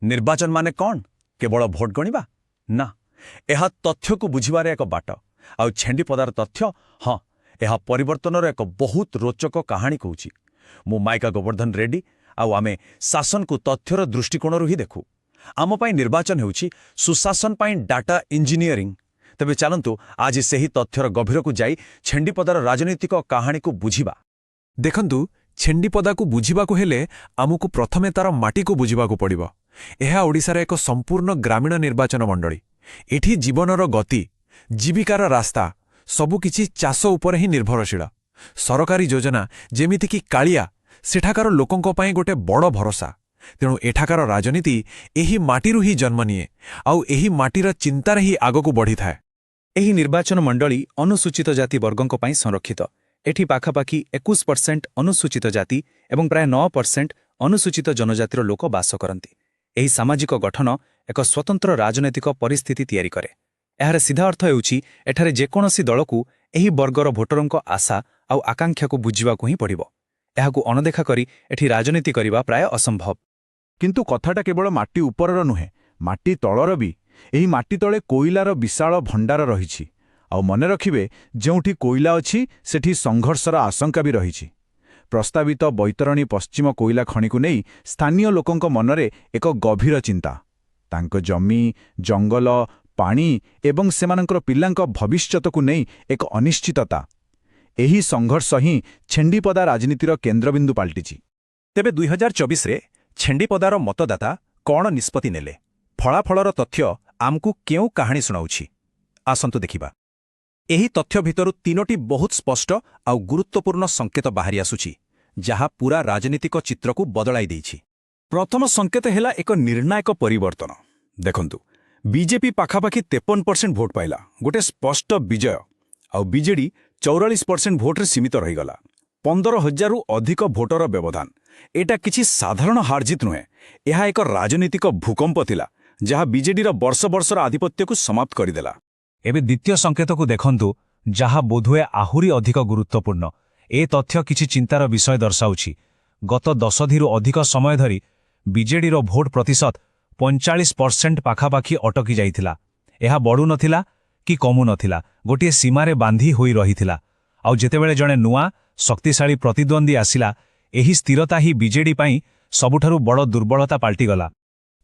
ନିର୍ବାଚନ ମାନେ କ'ଣ? କେବଳ ଭୋଟ ଗଣିବା? ନା, ଏହା ତଥ୍ୟକୁ ବୁଝିବାର ଏକ ବାଟ। ଆଉ ଛେଣ୍ଡିପଦାର ତଥ୍ୟ, ହଁ, ଏହା ପରିବର୍ତ୍ତନର ଏକ ବହୁତ ରୋଚକ କାହାଣୀ କହୁଛି। ମୁଁ ମାଇକା ଗୋବର୍ଦ୍ଧନ ରେଡ୍ଡି, ଆଉ ଆମେ ଶାସନକୁ ତଥ୍ୟର ଦୃଷ୍ଟିକୋଣରୁ ହିଁ ଦେଖୁ। ଆମ ପାଇଁ ନିର୍ବାଚନ ହେଉଛି ସୁଶାସନ ପାଇଁ ଡାଟା ଇଞ୍ଜିନିୟରିଂ। ତେବେ ଚାଲନ୍ତୁ ଆଜି ସେହି ତଥ୍ୟର ଗଭୀରକୁ ଯାଇ ଛେଣ୍ଡିପଦାର ରାଜନୈତିକ କାହାଣୀକୁ ବୁଝିବା। ଦେଖନ୍ତୁ, ଛେଣ୍ଡିପଦାକୁ ବୁଝିବାକୁ ହେଲେ ଆମକୁ ପ୍ରଥମେ ତାର ମାଟିକୁ ବୁଝିବାକୁ ପଡ଼ିବ। ଏହା ଓଡ଼ିଶାର ଏକ ସମ୍ପୂର୍ଣ୍ଣ ଗ୍ରାମୀଣ ନିର୍ବାଚନ ମଣ୍ଡଳୀ। ଏଠି ଜୀବନର ଗତି, ଜୀବିକାର ରାସ୍ତା ସବୁକିଛି ଚାଷ ଉପରେ ହିଁ ନିର୍ଭରଶୀଳ। ସରକାରୀ ଯୋଜନା ଯେମିତିକି କାଳିଆ ସେଠାକାର ଲୋକଙ୍କ ପାଇଁ ଗୋଟେ ବଡ଼ ଭରସା। ତେଣୁ ଏଠାକାର ରାଜନୀତି ଏହି ମାଟିରୁ ହିଁ ଜନ୍ମ ନିଏ, ଆଉ ଏହି ମାଟିର ଚିନ୍ତାରେ ହିଁ ଆଗକୁ ବଢ଼ିଥାଏ। ଏହି ନିର୍ବାଚନ ମଣ୍ଡଳୀ ଅନୁସୂଚିତ ଜାତି ବର୍ଗଙ୍କ ପାଇଁ ସଂରକ୍ଷିତ। ଏଠି ପାଖାପାଖି 21% ଅନୁସୂଚିତ ଜାତି ଏବଂ ପ୍ରାୟ 9% ଅନୁସୂଚିତ ଜନଜାତିର ଲୋକ ବାସ କରନ୍ତି। ଏହି ସାମାଜିକ ଗଠନ ଏକ ସ୍ୱତନ୍ତ୍ର ରାଜନୈତିକ ପରିସ୍ଥିତି ତିଆରି କରେ। ଏହାର ସିଧା ଅର୍ଥ ହେଉଛି ଏଠାରେ ଯେକୌଣସି ଦଳକୁ ଏହି ବର୍ଗର ଭୋଟରଙ୍କ ଆଶା ଆଉ ଆକାଂକ୍ଷାକୁ ବୁଝିବାକୁ ହିଁ ପଡ଼ିବ। ଏହାକୁ ଅଣଦେଖା କରି ଏଠି ରାଜନୀତି କରିବା ପ୍ରାୟ ଅସମ୍ଭବ। କିନ୍ତୁ କଥାଟା କେବଳ ମାଟି ଉପରର ନୁହେଁ, ମାଟି ତଳର ବି। ଏହି ମାଟି ତଳେ କୋଇଲାର ବିଶାଳ ଭଣ୍ଡାର ରହିଛି। ଆଉ ମନେ ରଖିବେ, ଯେଉଁଠି କୋଇଲା ଅଛି ସେଠି ସଂଘର୍ଷର ଆଶଙ୍କା ବି ରହିଛି। ପ୍ରସ୍ତାବିତ ବୈତରଣୀ ପଶ୍ଚିମ କୋଇଲା ଖଣିକୁ ନେଇ ସ୍ଥାନୀୟ ଲୋକଙ୍କ ମନରେ ଏକ ଗଭୀର ଚିନ୍ତା। ତାଙ୍କ ଜମି, ଜଙ୍ଗଲ, ପାଣି ଏବଂ ସେମାନଙ୍କର ପିଲାଙ୍କ ଭବିଷ୍ୟତକୁ ନେଇ ଏକ ଅନିଶ୍ଚିତତା। ଏହି ସଂଘର୍ଷ ହିଁ ଛେଣ୍ଡିପଦା ରାଜନୀତିର କେନ୍ଦ୍ରବିନ୍ଦୁ ପାଲଟିଛି। ତେବେ 2024ରେ ଛେଣ୍ଡିପଦାର ମତଦାତା କ'ଣ ନିଷ୍ପତ୍ତି ନେଲେ? ଫଳାଫଳର ତଥ୍ୟ ଆମକୁ କେଉଁ କାହାଣୀ ଶୁଣାଉଛି? ଆସନ୍ତୁ ଦେଖିବା। ଏହି ତଥ୍ୟ ଭିତରୁ 3ଟି ବହୁତ ସ୍ପଷ୍ଟ ଆଉ ଗୁରୁତ୍ୱପୂର୍ଣ୍ଣ ସଂକେତ ବାହାରି ଆସୁଛି, ଯାହା ପୂରା ରାଜନୀତିକ ଚିତ୍ରକୁ ବଦଳାଇ ଦେଇଛି। ପ୍ରଥମ ସଂକେତ ହେଲା ଏକ ନିର୍ଣ୍ଣାୟକ ପରିବର୍ତ୍ତନ। ଦେଖନ୍ତୁ, ବିଜେପି ପାଖାପାଖି 53% ଭୋଟ ପାଇଲା, ଗୋଟେ ସ୍ପଷ୍ଟ ବିଜୟ। ଆଉ ବିଜେଡି 44% ଭୋଟରେ ସୀମିତ ରହିଗଲା। 15,000ରୁ ଅଧିକ ଭୋଟର ବ୍ୟବଧାନ। ଏଟା କିଛି ସାଧାରଣ ହାରଜିତ ନୁହେଁ, ଏହା ଏକ ରାଜନୈତିକ ଭୂକମ୍ପ ଥିଲା, ଯାହା ବିଜେଡିର ବର୍ଷ ବର୍ଷର ଆଧିପତ୍ୟକୁ ସମାପ୍ତ କରିଦେଲା। ଏବେ ଦ୍ୱିତୀୟ ସଂକେତକୁ ଦେଖନ୍ତୁ, ଯାହା ବୋଧହୁଏ ଆହୁରି ଅଧିକ ଗୁରୁତ୍ୱପୂର୍ଣ୍ଣ। ଏ ତଥ୍ୟ କିଛି ଚିନ୍ତାର ବିଷୟ ଦର୍ଶାଉଛି। ଗତ 10ରୁ ଅଧିକ ସମୟ ଧରି ବିଜେଡିର ଭୋଟ ପ୍ରତିଶତ 45% ପାଖାପାଖି ଅଟକି ଯାଇଥିଲା। ଏହା ବଢ଼ୁନଥିଲା କି କମୁନଥିଲା, ଗୋଟିଏ ସୀମାରେ ବାନ୍ଧି ହୋଇ ରହିଥିଲା। ଆଉ ଯେତେବେଳେ ଜଣେ ନୂଆ ଶକ୍ତିଶାଳୀ ପ୍ରତିଦ୍ୱନ୍ଦ୍ୱୀ ଆସିଲା, ଏହି ସ୍ଥିରତା ହିଁ ବିଜେଡି ପାଇଁ ସବୁଠାରୁ ବଡ଼ ଦୁର୍ବଳତା ପାଲଟିଗଲା।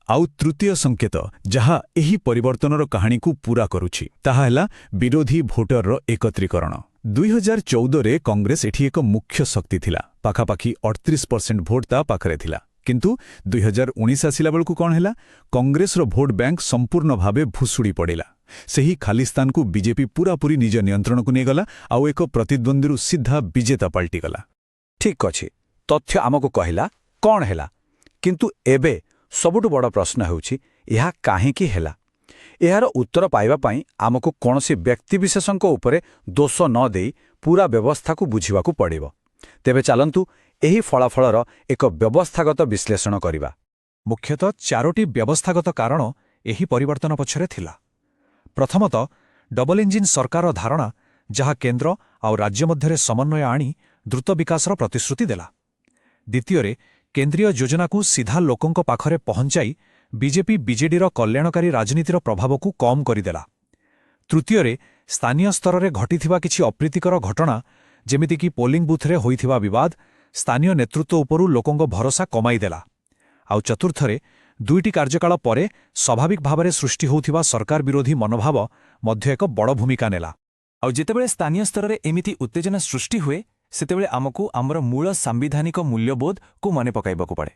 ଆଉ ତୃତୀୟ ସଂକେତ, ଯାହା ଏହି ପରିବର୍ତ୍ତନର କାହାଣୀକୁ ପୂରା କରୁଛି, ତାହା ହେଲା ବିରୋଧୀ ଭୋଟରର ଏକତ୍ରୀକରଣ। 2014ରେ କଂଗ୍ରେସ ଏଠି ଏକ ମୁଖ୍ୟ ଶକ୍ତି ଥିଲା। ପାଖାପାଖି 38% ଭୋଟ ତା ପାଖରେ ଥିଲା। କିନ୍ତୁ 2019 ଆସିଲା ବେଳକୁ କ'ଣ ହେଲା? କଂଗ୍ରେସର ଭୋଟ ବ୍ୟାଙ୍କ ସମ୍ପୂର୍ଣ୍ଣ ଭାବେ ଭୁଷୁଡ଼ି ପଡ଼ିଲା। ସେହି ଖାଲି ସ୍ଥାନକୁ ବିଜେପି ପୂରାପୂରି ନିଜ ନିୟନ୍ତ୍ରଣକୁ ନେଇଗଲା, ଆଉ ଏକ ପ୍ରତିଦ୍ୱନ୍ଦ୍ୱୀରୁ ସିଧା ବିଜେତା ପାଲଟିଗଲା। ଠିକ୍ ଅଛି, ତଥ୍ୟ ଆମକୁ କହିଲା କ'ଣ ହେଲା। କିନ୍ତୁ ଏବେ ସବୁଠୁ ବଡ଼ ପ୍ରଶ୍ନ ହେଉଛି, ଏହା କାହିଁକି ହେଲା? ଏହାର ଉତ୍ତର ପାଇବା ପାଇଁ ଆମକୁ କୌଣସି ବ୍ୟକ୍ତିବିଶେଷଙ୍କ ଉପରେ ଦୋଷ ନ ଦେଇ ପୂରା ବ୍ୟବସ୍ଥାକୁ ବୁଝିବାକୁ ପଡ଼ିବ। ତେବେ ଚାଲନ୍ତୁ ଏହି ଫଳାଫଳର ଏକ ବ୍ୟବସ୍ଥାଗତ ବିଶ୍ଳେଷଣ କରିବା। ମୁଖ୍ୟତଃ 4ଟି ବ୍ୟବସ୍ଥାଗତ କାରଣ ଏହି ପରିବର୍ତ୍ତନ ପଛରେ ଥିଲା। ପ୍ରଥମତଃ, ଡବଲ ଇଞ୍ଜିନ୍ ସରକାରର ଧାରଣା, ଯାହା କେନ୍ଦ୍ର ଆଉ ରାଜ୍ୟ ମଧ୍ୟରେ ସମନ୍ୱୟ ଆଣି ଦ୍ରୁତ ବିକାଶର ପ୍ରତିଶ୍ରୁତି ଦେଲା। ଦ୍ୱିତୀୟରେ, କେନ୍ଦ୍ରୀୟ ଯୋଜନାକୁ ସିଧା ଲୋକଙ୍କ ପାଖରେ ପହଞ୍ଚାଇ ବିଜେପି ବିଜେଡିର କଲ୍ୟାଣକାରୀ ରାଜନୀତିର ପ୍ରଭାବକୁ କମ୍ କରିଦେଲା। ତୃତୀୟରେ, ସ୍ଥାନୀୟ ସ୍ତରରେ ଘଟିଥିବା କିଛି ଅପ୍ରୀତିକର ଘଟଣା, ଯେମିତିକି ପୋଲିଂ ବୁଥରେ ହୋଇଥିବା ବିବାଦ, ସ୍ଥାନୀୟ ନେତୃତ୍ୱ ଉପରୁ ଲୋକଙ୍କ ଭରସା କମାଇଦେଲା। ଆଉ ଚତୁର୍ଥରେ, 2ଟି କାର୍ଯ୍ୟକାଳ ପରେ ସ୍ୱାଭାବିକ ଭାବରେ ସୃଷ୍ଟି ହେଉଥିବା ସରକାର ବିରୋଧୀ ମନୋଭାବ ମଧ୍ୟ ଏକ ବଡ଼ ଭୂମିକା ନେଲା। ଆଉ ଯେତେବେଳେ ସ୍ଥାନୀୟ ସ୍ତରରେ ଏମିତି ଉତ୍ତେଜନା ସୃଷ୍ଟି ହୁଏ, ସେତେବେଳେ ଆମକୁ ଆମର ମୂଳ ସାମ୍ବିଧାନିକ ମୂଲ୍ୟବୋଧକୁ ମନେ ପକାଇବାକୁ ପଡ଼େ।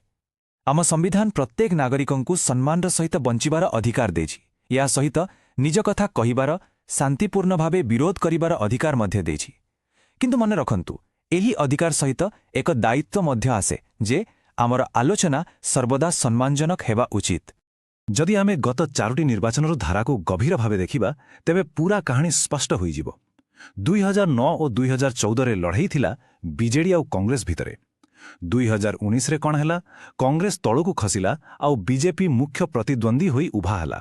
ଆମ ସମ୍ବିଧାନ ପ୍ରତ୍ୟେକ ନାଗରିକଙ୍କୁ ସମ୍ମାନର ସହିତ ବଞ୍ଚିବାର ଅଧିକାର ଦେଇଛି। ଏହା ସହିତ ନିଜ କଥା କହିବାର, ଶାନ୍ତିପୂର୍ଣ୍ଣ ଭାବେ ବିରୋଧ କରିବାର ଅଧିକାର ମଧ୍ୟ ଦେଇଛି। କିନ୍ତୁ ମନେ ରଖନ୍ତୁ, ଏହି ଅଧିକାର ସହିତ ଏକ ଦାୟିତ୍ୱ ମଧ୍ୟ ଆସେ ଯେ ଆମର ଆଲୋଚନା ସର୍ବଦା ସମ୍ମାନଜନକ ହେବା ଉଚିତ। ଯଦି ଆମେ ଗତ 4ଟି ନିର୍ବାଚନର ଧାରାକୁ ଗଭୀର ଭାବେ ଦେଖିବା, ତେବେ ପୂରା କାହାଣୀ ସ୍ପଷ୍ଟ ହୋଇଯିବ। 2009 ଓ 2014ରେ ଲଢ଼େଇ ଥିଲା ବିଜେଡି ଆଉ କଂଗ୍ରେସ ଭିତରେ। 2019ରେ କ'ଣ ହେଲା? କଂଗ୍ରେସ ତଳକୁ ଖସିଲା ଆଉ ବିଜେପି ମୁଖ୍ୟ ପ୍ରତିଦ୍ୱନ୍ଦ୍ୱୀ ହୋଇ ଉଭା ହେଲା।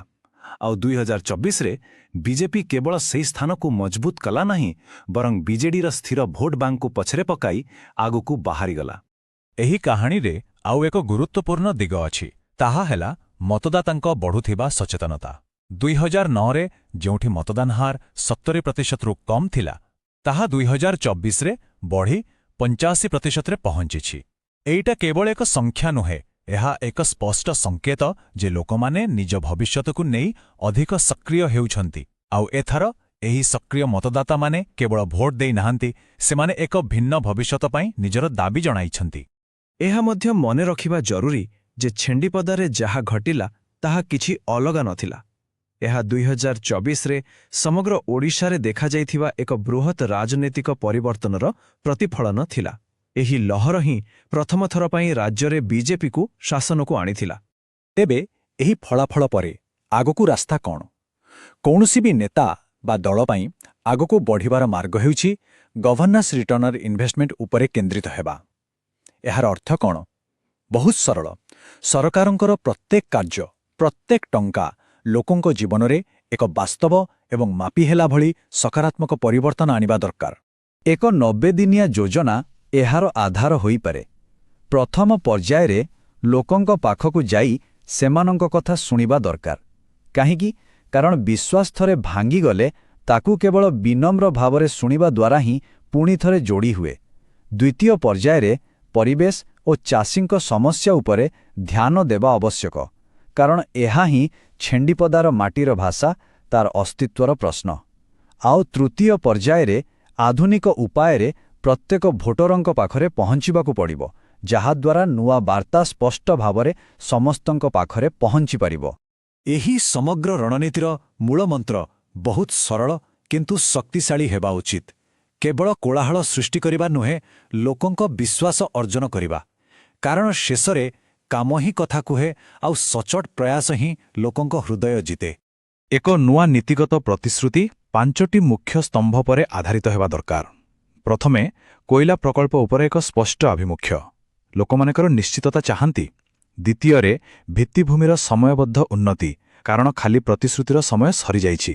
ଆଉ 2024ରେ ବିଜେପି କେବଳ ସେହି ସ୍ଥାନକୁ ମଜବୁତ କଲା ନାହିଁ, ବରଂ ବିଜେଡିର ସ୍ଥିର ଭୋଟ ବ୍ୟାଙ୍କକୁ ପଛରେ ପକାଇ ଆଗକୁ ବାହାରିଗଲା। ଏହି କାହାଣୀରେ ଆଉ ଏକ ଗୁରୁତ୍ୱପୂର୍ଣ୍ଣ ଦିଗ ଅଛି। ତାହା ହେଲା ମତଦାତାଙ୍କ ବଢ଼ୁଥିବା ସଚେତନତା। 2009ରେ ଯେଉଁଠି ମତଦାନ ହାର 70%ରୁ କମ୍ ଥିଲା, ତାହା 2024ରେ ବଢ଼ି 85%ରେ ପହଞ୍ଚିଛି। ଏଇଟା କେବଳ ଏକ ସଂଖ୍ୟା ନୁହେଁ, ଏହା ଏକ ସ୍ପଷ୍ଟ ସଂକେତ ଯେ ଲୋକମାନେ ନିଜ ଭବିଷ୍ୟତକୁ ନେଇ ଅଧିକ ସକ୍ରିୟ ହେଉଛନ୍ତି। ଆଉ ଏଥର ଏହି ସକ୍ରିୟ ମତଦାତାମାନେ କେବଳ ଭୋଟ ଦେଇନାହାନ୍ତି, ସେମାନେ ଏକ ଭିନ୍ନ ଭବିଷ୍ୟତ ପାଇଁ ନିଜର ଦାବି ଜଣାଇଛନ୍ତି। ଏହା ମଧ୍ୟ ମନେ ରଖିବା ଜରୁରୀ ଯେ ଛେଣ୍ଡିପଦାରେ ଯାହା ଘଟିଲା ତାହା କିଛି ଅଲଗା ନଥିଲା। ଏହା 2024ରେ ସମଗ୍ର ଓଡ଼ିଶାରେ ଦେଖାଯାଇଥିବା ଏକ ବୃହତ୍ ରାଜନୈତିକ ପରିବର୍ତ୍ତନର ପ୍ରତିଫଳନ ଥିଲା। ଏହି ଲହର ହିଁ ପ୍ରଥମ ଥର ପାଇଁ ରାଜ୍ୟରେ ବିଜେପିକୁ ଶାସନକୁ ଆଣିଥିଲା। ତେବେ ଏହି ଫଳାଫଳ ପରେ ଆଗକୁ ରାସ୍ତା କ'ଣ? କୌଣସି ବି ନେତା ବା ଦଳ ପାଇଁ ଆଗକୁ ବଢ଼ିବାର ମାର୍ଗ ହେଉଛି ଗଭର୍ଣ୍ଣାନ୍ସ ରିଟର୍ଣ୍ଣର ଇନଭେଷ୍ଟମେଣ୍ଟ ଉପରେ କେନ୍ଦ୍ରିତ ହେବା। ଏହାର ଅର୍ଥ କ'ଣ? ବହୁତ ସରଳ। ସରକାରଙ୍କର ପ୍ରତ୍ୟେକ କାର୍ଯ୍ୟ, ପ୍ରତ୍ୟେକ ଟଙ୍କା ଲୋକଙ୍କ ଜୀବନରେ ଏକ ବାସ୍ତବ ଏବଂ ମାପିହେଲା ଭଳି ସକାରାତ୍ମକ ପରିବର୍ତ୍ତନ ଆଣିବା ଦରକାର। ଏକ 90 ଦିନିଆ ଯୋଜନା ଏହାର ଆଧାର ହୋଇପାରେ। ପ୍ରଥମ ପର୍ଯ୍ୟାୟରେ ଲୋକଙ୍କ ପାଖକୁ ଯାଇ ସେମାନଙ୍କ କଥା ଶୁଣିବା ଦରକାର। କାହିଁକି? କାରଣ ବିଶ୍ୱାସ ଥରେ ଭାଙ୍ଗିଗଲେ ତାକୁ କେବଳ ବିନମ୍ର ଭାବରେ ଶୁଣିବା ଦ୍ୱାରା ହିଁ ପୁଣି ଥରେ ଯୋଡ଼ି ହୁଏ। ଦ୍ୱିତୀୟ ପର୍ଯ୍ୟାୟରେ ପରିବେଶ ଓ ଚାଷୀଙ୍କ ସମସ୍ୟା ଉପରେ ଧ୍ୟାନ ଦେବା ଆବଶ୍ୟକ, କାରଣ ଏହା ହିଁ ଛେଣ୍ଡିପଦାର ମାଟିର ଭାଷା, ତାର ଅସ୍ତିତ୍ୱର ପ୍ରଶ୍ନ। ଆଉ ତୃତୀୟ ପର୍ଯ୍ୟାୟରେ ଆଧୁନିକ ଉପାୟରେ ପ୍ରତ୍ୟେକ ଭୋଟରଙ୍କ ପାଖରେ ପହଞ୍ଚିବାକୁ ପଡ଼ିବ, ଯାହାଦ୍ୱାରା ନୂଆ ବାର୍ତ୍ତା ସ୍ପଷ୍ଟ ଭାବରେ ସମସ୍ତଙ୍କ ପାଖରେ ପହଞ୍ଚିପାରିବ। ଏହି ସମଗ୍ର ରଣନୀତିର ମୂଳମନ୍ତ୍ର ବହୁତ ସରଳ କିନ୍ତୁ ଶକ୍ତିଶାଳୀ ହେବା ଉଚିତ। କେବଳ କୋଳାହଳ ସୃଷ୍ଟି କରିବା ନୁହେଁ, ଲୋକଙ୍କ ବିଶ୍ୱାସ ଅର୍ଜନ କରିବା। କାରଣ ଶେଷରେ କାମ ହିଁ କଥା କୁହେ, ଆଉ ସଚୋଟ ପ୍ରୟାସ ହିଁ ଲୋକଙ୍କ ହୃଦୟ ଜିତେ। ଏକ ନୂଆ ନୀତିଗତ ପ୍ରତିଶ୍ରୁତି 5ଟି ମୁଖ୍ୟ ସ୍ତମ୍ଭ ପରେ ଆଧାରିତ ହେବା ଦରକାର। ପ୍ରଥମେ, କୋଇଲା ପ୍ରକଳ୍ପ ଉପରେ ଏକ ସ୍ପଷ୍ଟ ଆଭିମୁଖ୍ୟ। ଲୋକମାନଙ୍କର ନିଶ୍ଚିତତା ଚାହାନ୍ତି। ଦ୍ୱିତୀୟରେ, ଭିତ୍ତିଭୂମିର ସମୟବଦ୍ଧ ଉନ୍ନତି, କାରଣ ଖାଲି ପ୍ରତିଶ୍ରୁତିର ସମୟ ସରିଯାଇଛି।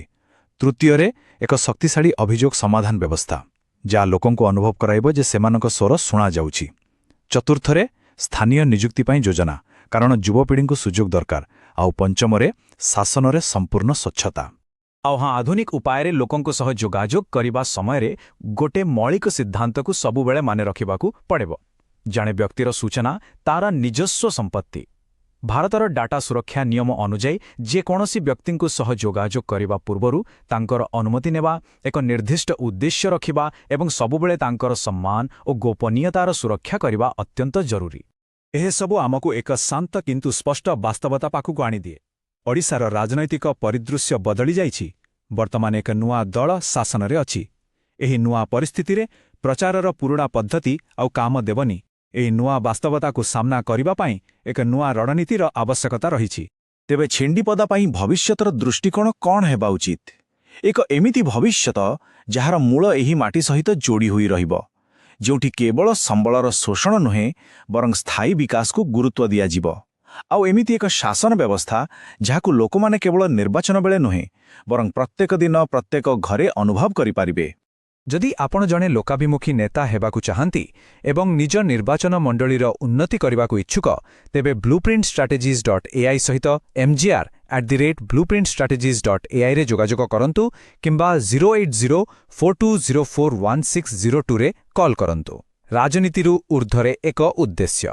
ତୃତୀୟରେ, ଏକ ଶକ୍ତିଶାଳୀ ଅଭିଯୋଗ ସମାଧାନ ବ୍ୟବସ୍ଥା, ଯାହା ଲୋକଙ୍କୁ ଅନୁଭବ କରାଇବ ଯେ ସେମାନଙ୍କ ସ୍ୱର ଶୁଣାଯାଉଛି। ଚତୁର୍ଥରେ, ସ୍ଥାନୀୟ ନିଯୁକ୍ତି ପାଇଁ ଯୋଜନା, କାରଣ ଯୁବପିଢ଼ିଙ୍କୁ ସୁଯୋଗ ଦରକାର। ଆଉ ପଞ୍ଚମରେ, ଶାସନରେ ସମ୍ପୂର୍ଣ୍ଣ ସ୍ୱଚ୍ଛତା। ଆଉ ଆଧୁନିକ ଉପାୟରେ ଲୋକଙ୍କ ସହ ଯୋଗାଯୋଗ କରିବା ସମୟରେ ଗୋଟେ ମୌଳିକ ସିଦ୍ଧାନ୍ତକୁ ସବୁବେଳେ ମନେ ରଖିବାକୁ ପଡ଼ିବ। ଜଣେ ବ୍ୟକ୍ତିର ସୂଚନା ତାର ନିଜସ୍ୱ ସମ୍ପତ୍ତି। ଭାରତର ଡାଟା ସୁରକ୍ଷା ନିୟମ ଅନୁଯାୟୀ ଯେକୌଣସି ବ୍ୟକ୍ତିଙ୍କ ସହ ଯୋଗାଯୋଗ କରିବା ପୂର୍ବରୁ ତାଙ୍କର ଅନୁମତି ନେବା, ଏକ ନିର୍ଦ୍ଦିଷ୍ଟ ଉଦ୍ଦେଶ୍ୟ ରଖିବା ଏବଂ ସବୁବେଳେ ତାଙ୍କର ସମ୍ମାନ ଓ ଗୋପନୀୟତାର ସୁରକ୍ଷା କରିବା ଅତ୍ୟନ୍ତ ଜରୁରୀ। ଏସବୁ ଆମକୁ ଏକ ଶାନ୍ତ କିନ୍ତୁ ସ୍ପଷ୍ଟ ବାସ୍ତବତା ପାଖକୁ ଆଣିଦିଏ। ଓଡ଼ିଶାର ରାଜନୈତିକ ପରିଦୃଶ୍ୟ ବଦଳି ଯାଇଛି। ବର୍ତ୍ତମାନ ଏକ ନୂଆ ଦଳ ଶାସନରେ ଅଛି। ଏହି ନୂଆ ପରିସ୍ଥିତିରେ ପ୍ରଚାରର ପୁରୁଣା ପଦ୍ଧତି ଆଉ କାମ ଦେବନି। ଏହି ନୂଆ ବାସ୍ତବତାକୁ ସାମ୍ନା କରିବା ପାଇଁ ଏକ ନୂଆ ରଣନୀତିର ଆବଶ୍ୟକତା ରହିଛି। ତେବେ ଛେଣ୍ଡିପଦା ପାଇଁ ଭବିଷ୍ୟତର ଦୃଷ୍ଟିକୋଣ କ'ଣ ହେବା ଉଚିତ? ଏକ ଏମିତି ଭବିଷ୍ୟତ ଯାହାର ମୂଳ ଏହି ମାଟି ସହିତ ଯୋଡ଼ି ହୋଇ ରହିବ, ଯେଉଁଠି କେବଳ ସମ୍ବଳର ଶୋଷଣ ନୁହେଁ ବରଂ ସ୍ଥାୟୀ ବିକାଶକୁ ଗୁରୁତ୍ୱ ଦିଆଯିବ। ଆଉ ଏମିତି ଏକ ଶାସନ ବ୍ୟବସ୍ଥା ଯାହାକୁ ଲୋକମାନେ କେବଳ ନିର୍ବାଚନ ବେଳେ ନୁହେଁ ବରଂ ପ୍ରତ୍ୟେକ ଦିନ ପ୍ରତ୍ୟେକ ଘରେ ଅନୁଭବ କରିପାରିବେ। ଯଦି ଆପଣ ଜଣେ ଲୋକାଭିମୁଖୀ ନେତା ହେବାକୁ ଚାହାନ୍ତି ଏବଂ ନିଜ ନିର୍ବାଚନ ମଣ୍ଡଳୀର ଉନ୍ନତି କରିବାକୁ ଇଚ୍ଛୁକ, ତେବେ blueprintstrategies.ai ସହିତ mgr@blueprintstrategies.ai ରେ ଯୋଗାଯୋଗ କରନ୍ତୁ କିମ୍ବା 08042041602ରେ କଲ୍ କରନ୍ତୁ। ରାଜନୀତିରୁ ଊର୍ଦ୍ଧ୍ୱରେ ଏକ ଉଦ୍ଦେଶ୍ୟ।